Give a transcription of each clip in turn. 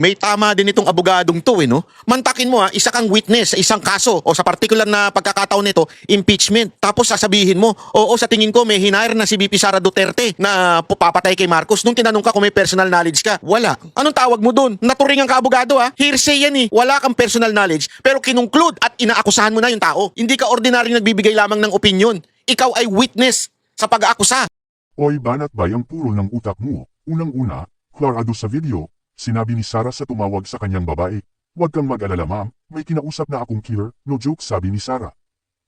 May tama din itong abogadong to no? Mantakin mo isa kang witness sa isang kaso o sa particular na pagkakataon nito, impeachment. Tapos sasabihin mo, oo sa tingin ko may hinire na si VP Sara Duterte na papatay kay Marcos. Nung tinanong ka kung may personal knowledge ka, wala. Anong tawag mo dun? Naturingan ka abogado Hearsay yan Wala kang personal knowledge pero kinungklud at inaakusahan mo na yung tao. Hindi ka ordinaryong nagbibigay lamang ng opinion. Ikaw ay witness sa pag-aakusa. Oy banat ba yung puro ng utak mo? Unang-una, klarado sa video, sinabi ni Sara sa tumawag sa kanyang babae, "Huwag kang mag-alala ma'am, may kinausap na akong killer," no joke sabi ni Sara.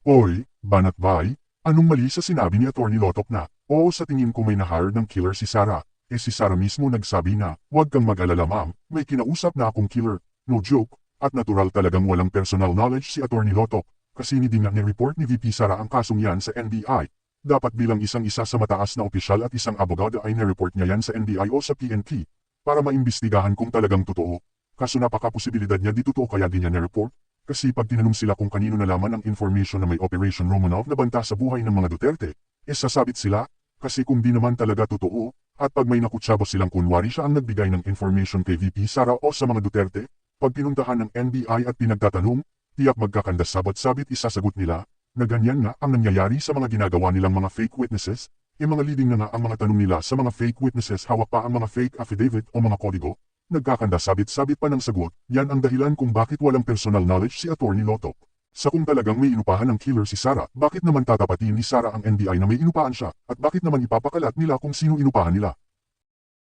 Oy, banat bay, anong mali sa sinabi ni Atty. Lotok na, oo sa tingin ko may na-hire ng killer si Sara, si Sara mismo nagsabi na, "Huwag kang mag-alala ma'am, may kinausap na akong killer," no joke, at natural talagang walang personal knowledge si Atty. Lotok, kasi hindi nga ni-report ni VP Sara ang kasong yan sa NBI. Dapat bilang isa sa mataas na opisyal at isang abogado ay ni-report niya yan sa NBI o sa PNP. Para maimbestigahan kung talagang totoo. Kaso napaka-posibilidad niya di totoo kaya di niya na-report. Kasi pag tinanong sila kung kanino nalaman ang information na may Operation Romanov na banta sa buhay ng mga Duterte, sasabit sila, kasi kung di naman talaga totoo, at pag may nakutsabo silang kunwari siya ang nagbigay ng information kay VP Sara o sa mga Duterte, pag pinuntahan ng NBI at pinagtatanong, tiyak magkakandas sabit isasagot nila, na ganyan nga ang nangyayari sa mga ginagawa nilang mga fake witnesses. Mga leading na nga ang mga tanong nila sa mga fake witnesses, hawak pa ang mga fake affidavit o mga kodigo. Nagkakanda sabit pa ng sagot, yan ang dahilan kung bakit walang personal knowledge si Atty. Lotok. Sa kung talagang may inupahan ng killer si Sara, bakit naman tatapatin ni Sara ang NBI na may inupahan siya, at bakit naman ipapakalat nila kung sino inupahan nila?